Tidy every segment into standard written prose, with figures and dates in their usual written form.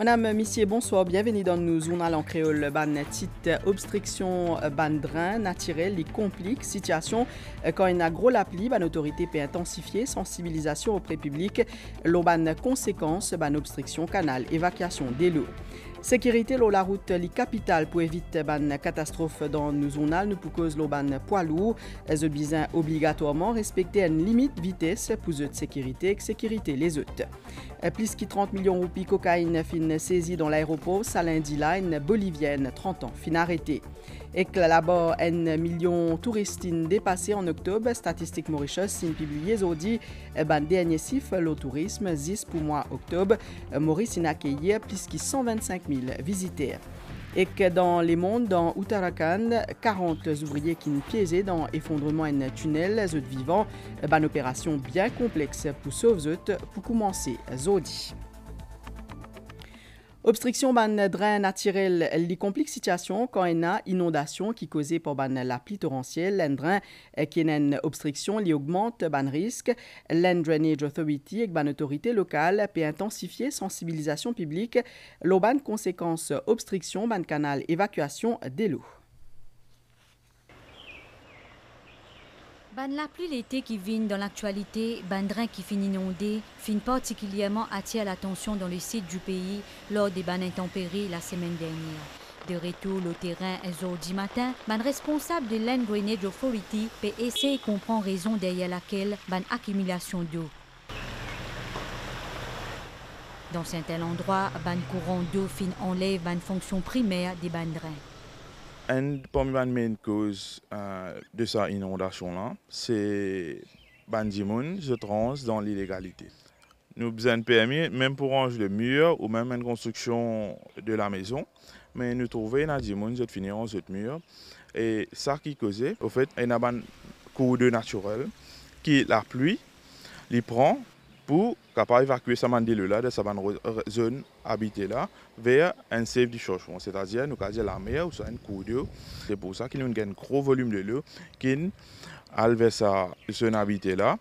Madame, Monsieur, bonsoir. Bienvenue dans nos journal en créole. Ban titre obstruction ban drain naturel et complique situation quand il y a gros l'appli, ban autorité peut intensifier sensibilisation auprès public. L'on ban conséquences ban obstruction canal évacuation des lots. Sécurité l'eau la route li capitale pour éviter ban catastrophe dans nos journal nous pour cause l'eau ban poids lourd. Les besoin obligatoirement respecter une limite vitesse pour de sécurité les autres. Plus que 30 millions de roupies cocaïne fin saisie dans l'aéroport Salindi Line bolivienne 30 ans fin arrêté. Et que là-bas, 1 million de touristes dépassés en octobre, Statistique Mauritius sin publié aujourd'hui, ban dernier chiffre, le tourisme 10 pour mois octobre, Maurice a accueilli plus de 125 000 visiteurs. Et que dans les mondes, dans Uttarakhand, 40 ouvriers qui ont piégé dans l'effondrement d'un tunnel, eux vivants, ban opération bien complexe pour sauver eux pour commencer aujourd'hui. Obstruction ban drain naturel, li complique situation quand il y a inondation qui causée par ban la pluie torrentielle, un drain qui a une obstruction li augmente ban risque, Land Drainage Authority et ban autorité locale peut intensifier sensibilisation publique, lo ban conséquence obstruction ban canal évacuation des lots. Ban la pluie l'été qui vient dans l'actualité, ban drain qui finit inondé, fin particulièrement attire l'attention dans le sud du pays lors des ban intempéries la semaine dernière. De retour au terrain aujourd'hui matin, ban responsable de Land Drainage Authority peut essayer de comprendre raison derrière laquelle ban accumulation d'eau. Dans certains endroits, ban courant d'eau fin enlève ban fonction primaire des ban drains. Une parmi les main causes de cette inondation-là, c'est que se trans dans l'illégalité. Nous avons besoin de permis, même pour ranger le mur ou même une construction de la maison, mais nous trouvons que les gens finir en ce mur. Et ça qui cause, au fait, il y a un cours d'eau naturel qui la pluie, il prend pour capable évacuer sa mandile-là de sa zone habitée là vers un safe discharge, c'est-à-dire nous avons la mer ou un cours d'eau. C'est pour ça qu'il y a un gros volume de l'eau qui allait vers sa zone habitée là.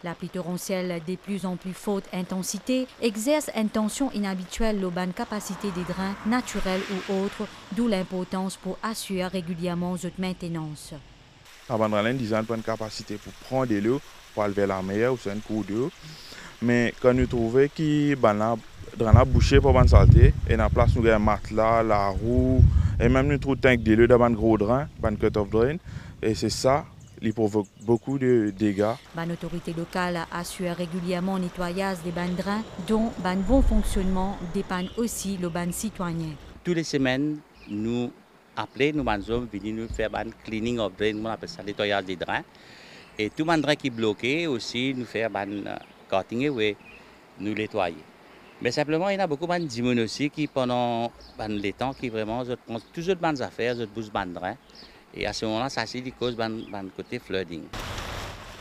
La pluie torrentielle de plus en plus forte intensité exerce une tension inhabituelle aux bonnes capacités des drains naturels ou autres, d'où l'importance pour assurer régulièrement cette maintenance. La bande drain disant une capacité pour prendre de l'eau pour aller vers la mer ou sur un cours d'eau. Mais quand nous trouvons que drain a bouché pour la saleté, et dans la place nous avons un matelas, la roue, et même nous trouvons tank de l'eau dans un gros drain, un cut-off drain, et c'est ça qui provoque beaucoup de dégâts. L'autorité locale assure régulièrement le nettoyage des ban drains, dont le bon fonctionnement dépend aussi le ban citoyen. Toutes les semaines, nous appelons nos hommes venir nous faire un cleaning of drain, on appelle ça nettoyage des drains. Et tout le drain qui est bloqué aussi, nous faire un cutting away, nous nettoyer. Mais simplement, il y a beaucoup de gens aussi qui, pendant les temps, qui vraiment prennent toutes les affaires, ils bougent les drains. Et à ce moment-là, ça c'est des causes du côté flooding.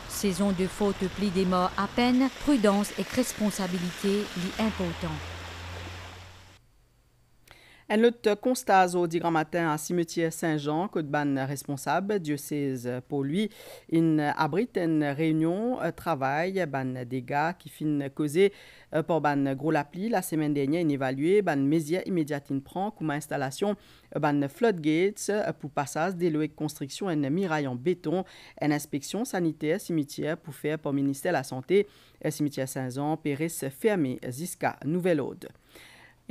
Saison de faute pluie des morts à peine, prudence et responsabilité sont importants. Un autre constat au grand matin à cimetière Saint-Jean, que ban responsable, diocèse pour lui, il abrite une réunion travail, ban dégâts qui fin causé par ban gros lapli la semaine dernière, il évalué ban mesure immédiate prend comme installation ban floodgates pour passage des lois de construction un miraille en béton, une inspection sanitaire cimetière pour faire par ministère de la Santé, cimetière Saint-Jean, Pérès fermé jusqu'à nouvel ordre.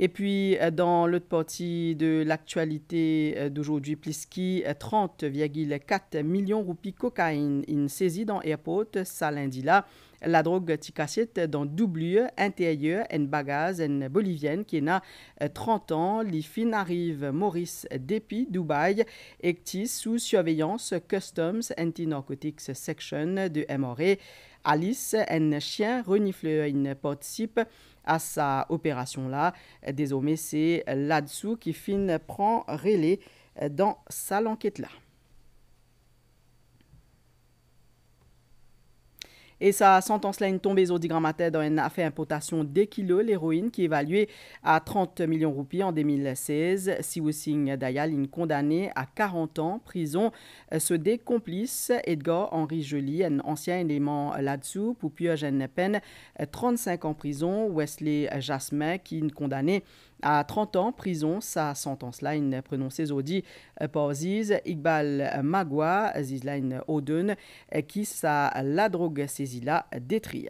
Et puis, dans l'autre partie de l'actualité d'aujourd'hui, plus que 30,4 millions de roupies cocaïne in saisie dans l'aéroport Salindi là. La drogue ticachette dans doublure intérieur en bagage en bolivienne qui a 30 ans. Les fins arrive Maurice depuis Dubaï et sous surveillance Customs Anti-Narcotics Section de MRA. Alice, un chien renifleur, il participe à sa opération-là. Désormais, c'est là-dessous qui prend relais dans sa enquête-là. Et sa sentence là une tombée au digrammateur dans une affaire importation des kilos l'héroïne qui est évaluée à 30 millions de roupies en 2016. Siwu Singh Dayal est condamné à 40 ans prison. Ce des complices Edgar Henri Joly, un ancien élément là-dessous, pour purger une peine 35 ans prison. Wesley Jasmin qui est condamné à 30 ans prison. Sa sentence là une prononcée aujourd'hui par Ziz Iqbal Magua, Zizlaine Odun, qui sa la drogue saisie là détruit.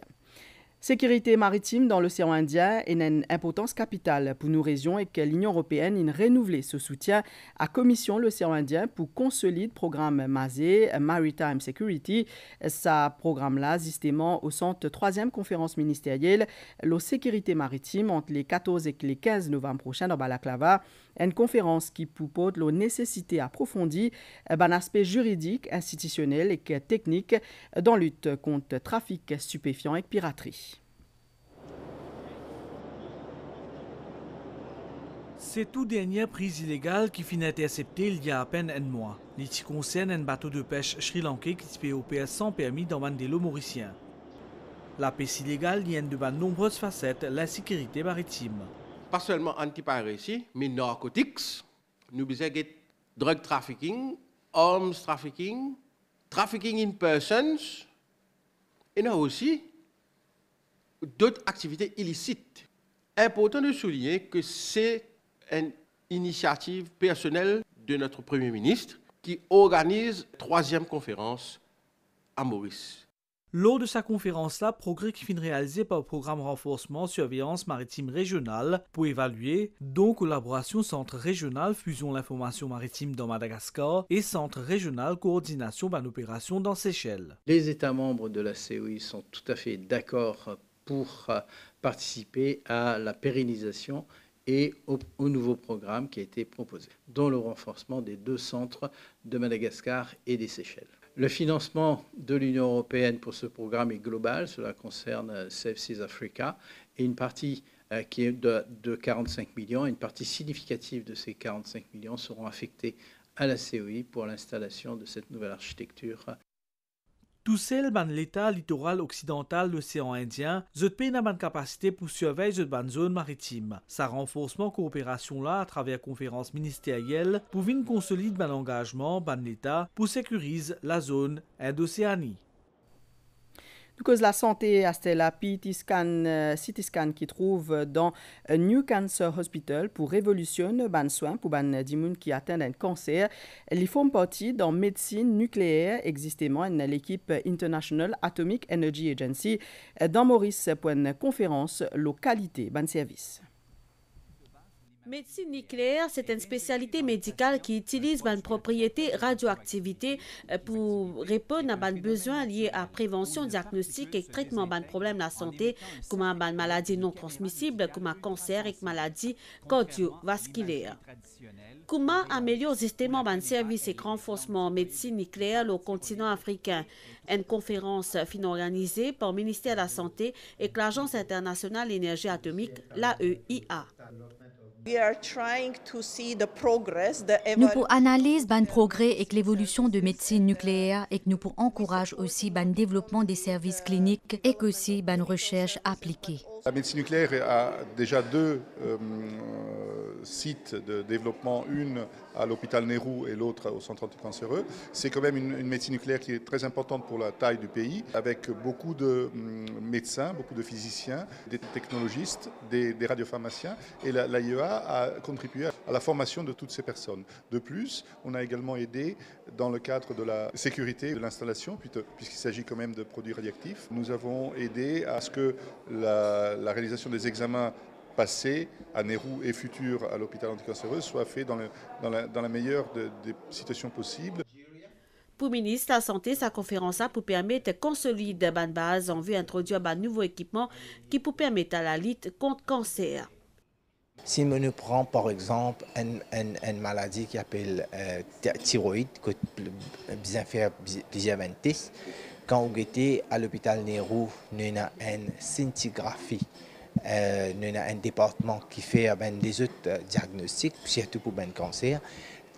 Sécurité maritime dans l'océan Indien est une importance capitale pour nos régions et que l'Union européenne a renouvelé ce soutien à Commission l'océan Indien pour consolider le programme MASE, Maritime Security. Ce programme-là, justement, au centre 3e conférence ministérielle, la sécurité maritime entre les 14 et les 15 novembre prochain dans Balaklava. Une conférence qui propose la nécessité approfondie d'un aspect juridique, institutionnel et technique dans la lutte contre le trafic stupéfiant et piraterie. C'est tout dernière prise illégale qui finit interceptée il y a à peine un mois. Il concerne un bateau de pêche sri-lankais qui se fait opérer sans permis dans un îlot mauricien. La pêche illégale vient de nombreuses facettes la sécurité maritime. Pas seulement anti-piracy, mais narcotics. Nous avons drug trafficking, arms trafficking, trafficking in persons, et nous aussi d'autres activités illicites. Important de souligner que c'est une initiative personnelle de notre Premier ministre qui organise la 3e conférence à Maurice. Lors de sa conférence-là, progrès qui finit réalisé par le programme renforcement surveillance maritime régionale pour évaluer donc collaboration centre régional fusion l'information maritime dans Madagascar et centre régional coordination d'une opération dans Seychelles. Les États membres de la COI sont tout à fait d'accord pour participer à la pérennisation et au nouveau programme qui a été proposé, dont le renforcement des 2 centres de Madagascar et des Seychelles. Le financement de l'Union européenne pour ce programme est global, cela concerne Safe Seas Africa, et une partie qui est de 45 millions, une partie significative de ces 45 millions seront affectés à la COI pour l'installation de cette nouvelle architecture. Tout seul, l'État littoral occidental de l'océan Indien, zot paye une capacité pour surveiller cette zone maritime. Sa renforcement coopération là à travers conférence ministérielle pour venir consolider l'engagement de l'État pour sécuriser la zone Indo-Océanie. Cause la santé, c'est la CT scan qui trouve dans New Cancer Hospital pour révolutionner les soins pour les gens qui atteignent un cancer. Ils font partie dans médecine nucléaire, existément l'équipe International Atomic Energy Agency dans Maurice pour une conférence localité ban service. Médecine nucléaire, c'est une spécialité médicale qui utilise une propriété radioactivité pour répondre à des besoins liés à prévention, diagnostic et traitement de problèmes de la santé, comme une maladie non transmissible, comme un cancer et maladie cardiovasculaire. Comment améliorer justement un service et renforcement en médecine nucléaire au continent africain? Une conférence organisée par le ministère de la Santé et l'Agence internationale de l'énergie atomique, l'AEIA. Nous pour analyser le progrès et l'évolution de médecine nucléaire et que nous pour encourager aussi le développement des services cliniques et aussi une recherche appliquée. La médecine nucléaire a déjà 2 sites de développement, une à l'hôpital Nehru et l'autre au centre anticancéreux. C'est quand même une médecine nucléaire qui est très importante pour la taille du pays, avec beaucoup de médecins, beaucoup de physiciens, des technologistes, des radiopharmaciens. Et l'AIEA a contribué à la formation de toutes ces personnes. De plus, on a également aidé dans le cadre de la sécurité de l'installation, puisqu'il s'agit quand même de produits radioactifs. Nous avons aidé à ce que la réalisation des examens passés à Nehru et futurs à l'hôpital anticancéreux soit fait dans la meilleure des situations possibles. Pour le ministre de la Santé, sa conférence a pour permettre de consolider la base en vue d'introduire un nouveau équipement qui peut permettre à la lutte contre le cancer. Si on prend par exemple une maladie qui s'appelle thyroïde, qui bien faire plusieurs tests, quand on était à l'hôpital Nehru, nous avons une scintigraphie. Nous avons un département qui fait des autres diagnostics, surtout pour le cancer.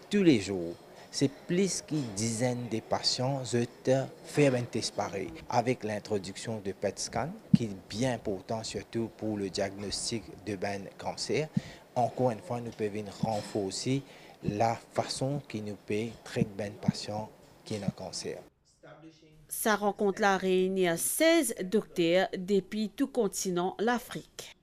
Tous les jours, c'est plus qu'une dizaine de patients qui faire un test pareil. Avec l'introduction de PET scan, qui est bien important surtout pour le diagnostic de cancer, encore une fois, nous pouvons renforcer la façon que nous pouvons traiter les patients qui ont un cancer. Sa rencontre-là réunit 16 docteurs depuis tout continent, l'Afrique.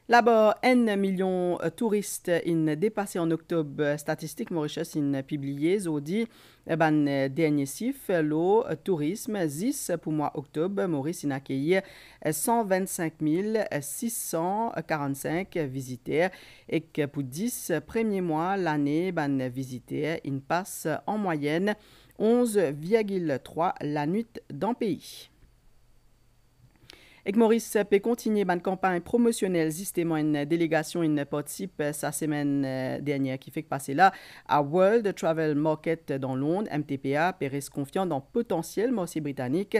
Là-bas, 1 million de touristes in dépassé en octobre. Statistique Mauritius in publié, zodi, ban dernier chiffre, le tourisme, 10 pour mois octobre, Maurice in accueilli 125 645 visiteurs et que pour 10 premiers mois l'année, ban visiteurs, in passe en moyenne 11,3 la nuit dans le pays. Et Maurice peut continuer une campagne promotionnelle, justement une délégation participe sa semaine dernière qui fait que passer là à World Travel Market dans Londres, MTPA, Pérez confiant dans le potentiel marché britannique,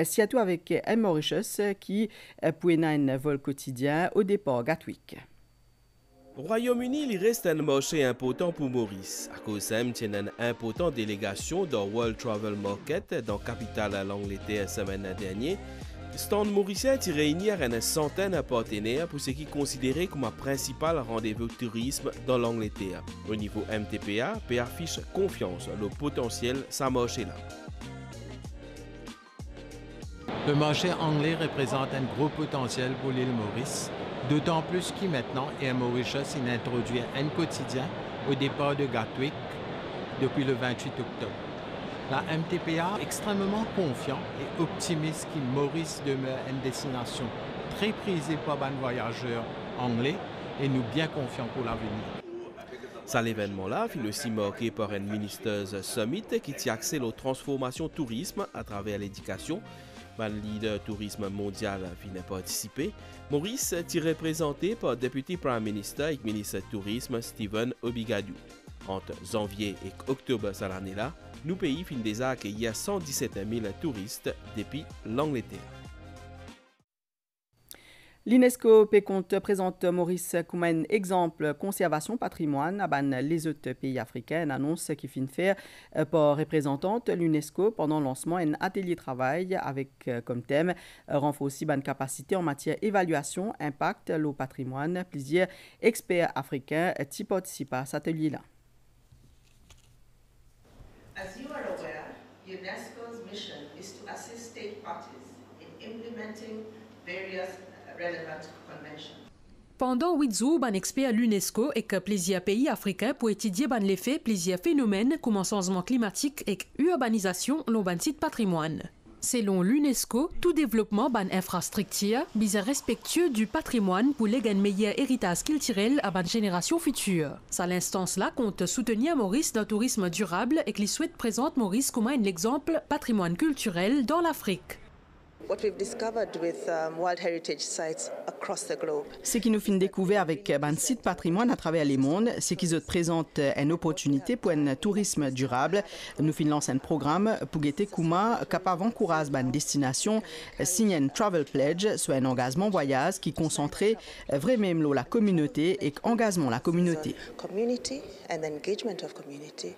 surtout avec Mauritius qui peut un vol quotidien au départ Gatwick. Au Royaume-Uni, il reste un marché important pour Maurice. À cause de tient une importante délégation dans World Travel Market dans la capitale l'Angleterre la semaine dernière. Stand mauricien qui réunit une centaine de partenaires pour ce qui est considéré comme un principal rendez-vous de tourisme dans l'Angleterre. Au niveau MTPA, peut affiche confiance dans le potentiel de ce marché-là. Le marché anglais représente un gros potentiel pour l'île Maurice, d'autant plus qu'il maintenant Air Mauritius introduit un quotidien au départ de Gatwick depuis le 28 octobre. La MTPA est extrêmement confiant et optimiste que Maurice demeure une destination très prisée par les voyageurs anglais et nous bien confiants pour l'avenir. Cet événement-là est aussi marqué par un Ministers Summit qui tient accès aux transformations tourisme à travers l'éducation. Le leader tourisme mondial vient participer. Maurice est représenté par le député Prime Minister et ministre tourisme Stephen Obigadou. Entre janvier et octobre cette année-là, nous pays fin déjà accueillir 117 000 touristes depuis l'Angleterre. L'UNESCO présente Maurice comme un exemple conservation patrimoine à les autres pays africains. Une annonce qui finit faire par représentante l'UNESCO pendant le lancement d'un atelier travail avec comme thème renforcer la capacité en matière d'évaluation, impact, le patrimoine. Plusieurs experts africains qui participent à cet atelier-là. As you are aware, UNESCO's mission is to assist state parties in implementing various relevant conventions. Pendant 8 jours, un expert à l'UNESCO et que plusieurs pays africains pour étudier l'effet plusieurs phénomènes comme le changement climatique et l'urbanisation dans le site patrimoine. Selon l'UNESCO, tout développement d'une infrastructure est respectueux du patrimoine pour léguer un meilleur héritage culturel à une génération future. Cette instance-là compte soutenir Maurice dans le tourisme durable et qu'il souhaite présenter Maurice comme un exemple patrimoine culturel dans l'Afrique. What we've discovered with World Heritage sites across the globe. Ce qui nous fait découvrir avec un site patrimoine à travers les mondes, c'est qu'ils présentent une opportunité pour un tourisme durable. Nous finançons un programme pour guetter comment capable d'encourager une destination, signer un travel pledge, soit un engagement voyage qui concentrait vraiment la communauté et engagement la communauté. Community and engagement of community.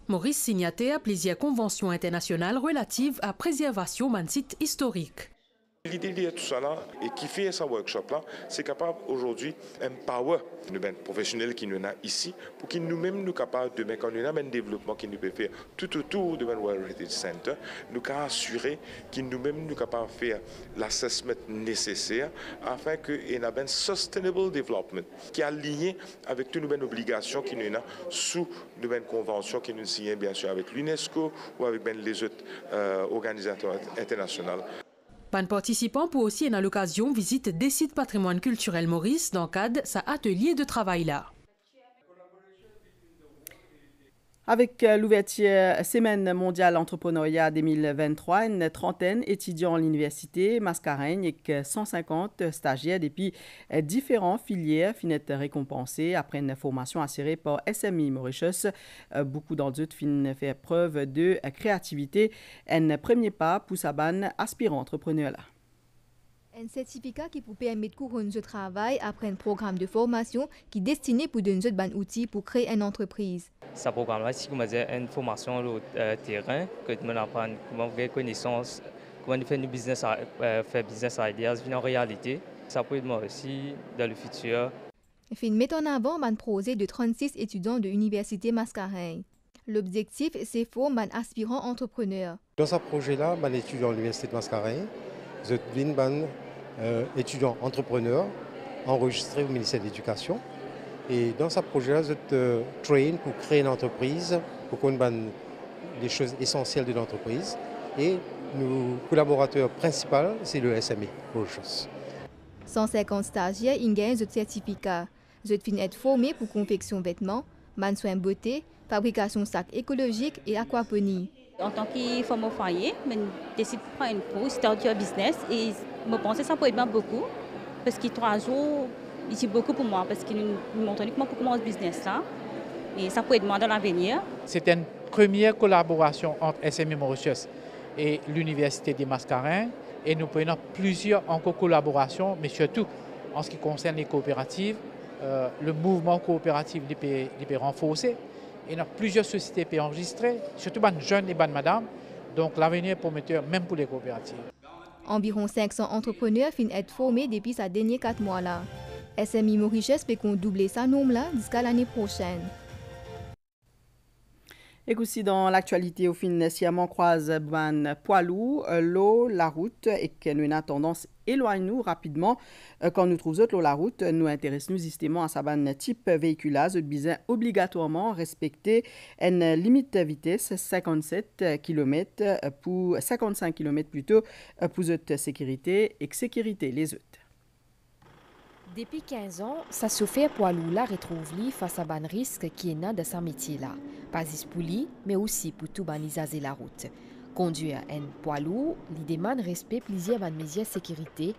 Maurice signataire plusieurs conventions internationales relatives à la préservation d'un site historique. L'idée de tout ça là, et qui fait ce workshop-là, c'est capable aujourd'hui d'empower nos professionnels qui nous sont ici pour qu'ils nous-mêmes nous capables de mettre un développement qui nous peut faire tout autour de World Heritage Center, nous capables assurer qu'ils nous-mêmes nous capables de faire l'assessment nécessaire afin que y ait un sustainable development qui est aligné avec toutes nos obligations qui nous ont sous nos conventions qui nous signent bien sûr avec l'UNESCO ou avec les autres organisateurs internationaux. Les participants peuvent aussi, à l'occasion, visiter des sites patrimoine culturel Maurice dans le cadre de sa atelier de travail-là. Avec l'ouverture Semaine mondiale entrepreneuriat 2023, une trentaine d'étudiants à l'université Mascareigne et 150 stagiaires depuis différentes filières finissent récompensés après une formation assurée par SMI Mauritius. Beaucoup d'entre eux finissent faire preuve de créativité. Un premier pas pour sa banne aspirant entrepreneur là. Un certificat qui peut permettre de couronner ce travail après un programme de formation qui est destiné pour donner des outils pour créer une entreprise. Ce programme-là, c'est une formation au terrain, que nous apprenons comment faire connaissance, comment faire du business, faire business ideas en réalité. Ça peut aider aussi dans le futur. Film met en avant un projet de 36 étudiants de l'Université Mascareignes. L'objectif, c'est former un aspirant entrepreneur. Dans ce projet-là, un étudiant à l'Université de Mascareignes, je suis un étudiant entrepreneur enregistré au ministère de l'Éducation. Et dans ce projet-là, je te train pour créer une entreprise, pour qu'on ait les choses essentielles de l'entreprise. Et nos collaborateurs principaux, c'est le SME. 150 stagiaires ont gagné ce certificat. Je suis être formé pour confection vêtements, soins beauté, fabrication de sacs écologiques et aquaponie. En tant que femme au foyer, je décide de prendre une pause, starter un business et je pense que ça peut aider beaucoup. Parce que 3 jours, c'est beaucoup pour moi, parce qu'ils nous montrent uniquement pour commencer ce business-là. Et ça peut aider moi dans l'avenir. C'est une première collaboration entre SME Mauritius et l'Université des Mascareignes. Et nous prenons plusieurs encore collaborations, mais surtout en ce qui concerne les coopératives, le mouvement coopératif est renforcé. Et il y a plusieurs sociétés qui sont enregistrées, surtout les jeunes et les madames. Donc l'avenir est prometteur, même pour les coopératives. Environ 500 entrepreneurs finissent être formés depuis ces derniers 4 mois-là. SMI Mauritius peut doubler sa nombre jusqu'à l'année prochaine. Et aussi dans l'actualité, au fin sciemment croise ban poilou, l'eau, la route, et que nous avons tendance éloigne nous rapidement. Quand nous trouvons l'eau, la route, nous intéressons justement à sa ban type véhiculage, besoin obligatoirement respecter une limite de vitesse 57 km pour 55 km plutôt pour notre sécurité et sécurité les autres. Depuis 15 ans, ça se fait pour la retrouver face à un risque qui est né de ce métier-là. Pas juste pour lui, mais aussi pour tout baniser la route. Conduire un poids lourd, il demande respect plusieurs mesures de sécurité,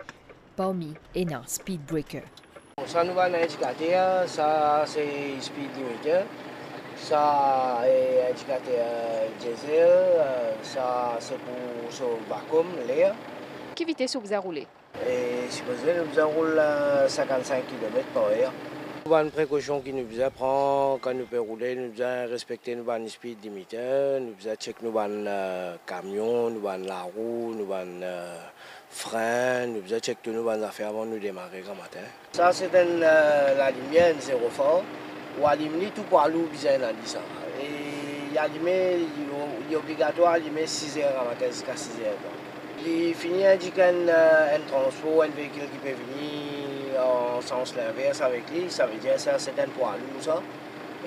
parmi un speed breaker. Ça nous va indiquer, ça c'est speed limiter, ça est indicateur diesel, ça c'est pour ce vacuum, l'air. Quelle vitesse vous avez roulé? Et supposé nous enroule 55 km/h. Nous avons une précaution qui nous a prendre quand nous pouvons rouler, nous devons respecter nos speed limiter, nous devons checker nos camions, nous avons la roue, nous avons frein, nous devons checker nos affaires avant de nous démarrer le matin. Ça c'est la lumière zéro fort, ou allumer tout poids lourd besoin de ça. Et il est obligatoire d'allumer 6 heures à matin jusqu'à 6 heures. Il finit d'indiquer un transport, un véhicule qui peut venir en sens inverse avec lui, ça veut dire que c'est un poids lourd ça.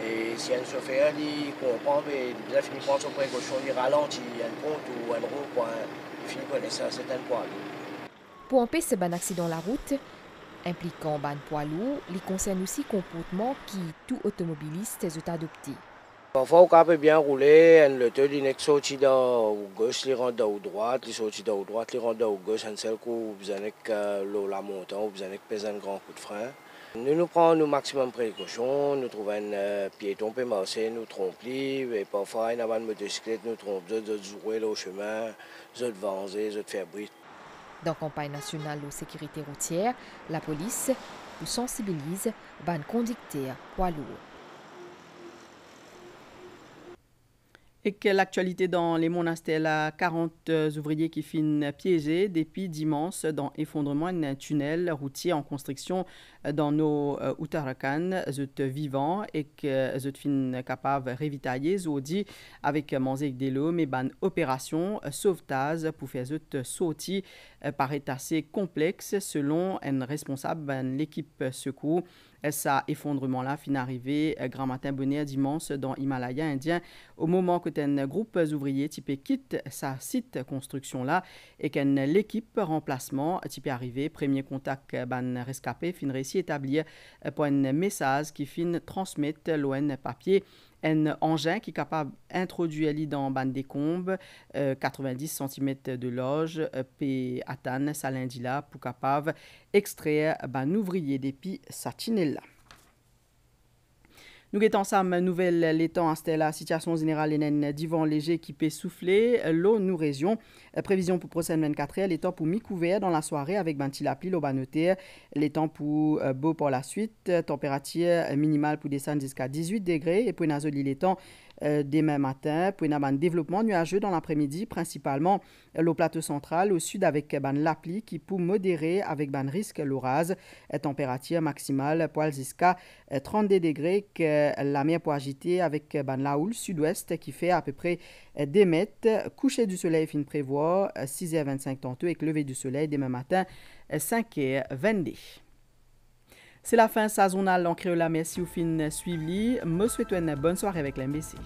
Et si un chauffeur il comprend, il a fini prendre son précaution, il ralentit un compte ou un roue, il finit connaître ça, c'est un poids lourd. Pour empêcher un accident de la route, impliquant un poids lourd, il concerne aussi le comportement qui tout automobiliste est adopté. Parfois, on peut bien rouler, le taux il est sorti de gauche, il rentre de droite, il sorti de droite, il rentre de gauche, un seul coup, vous avez la montée, vous avez pesé un grand coup de frein. Nous prenons le maximum de précautions, nous trouvons un piéton peut marcher, nous trompons, et parfois, il y a une motocyclette, nous trompons, nous jouer au chemin, nous avancer, nous faire bruit. Dans la campagne nationale de sécurité routière, la police nous sensibilise les conducteurs poids lourds. Et que l'actualité dans les monastères, là, 40 ouvriers qui finissent piégés depuis dimanche dans l'effondrement d'un tunnel routier en construction dans nos Uttarakhand, zut vivants et que zut fin capable de ravitailler zodi avec manger de l'eau, mais ban opération sauvetage pour faire zut sortir paraît assez complexe selon un responsable de l'équipe secours. Ça effondrement-là fin arrivé grand matin bonnet dimanche dans l'Himalaya indien au moment que un groupe ouvrier type quitte sa site construction-là et qu'une l'équipe remplacement type arrivé premier contact ban rescapé fin réussi établir pour un message qui fin transmettre l'ON papier un engin qui est capable d'introduire dans ban décombres 90 cm de loge puis atteindre sa lundi là pour capable extraire ban ouvrier depuis sa tunnel là. Nous guettons ensemble nouvelle l'étang à la situation générale en divan léger qui peut souffler l'eau nous région. Prévision pour prochaine 24 heures, l'étang pour mi-couvert dans la soirée avec bantilapli l'eau banoté. L'étang pour beau pour la suite, température minimale pour descendre jusqu'à 18 degrés et pour nazoli l'étang demain matin pour un développement nuageux dans l'après-midi, principalement le plateau central au sud avec l'appli qui peut modérer avec risque l'orage. Température maximale poil jusqu'à 32 degrés que la mer peut agiter avec la houle sud-ouest qui fait à peu près 2 mètres. Coucher du soleil fin prévoit 6h25 tantôt et lever du soleil demain matin 5h22. C'est la fin saisonnale en créole. Merci au fin suivi. Me souhaite une bonne soirée avec l'MBC.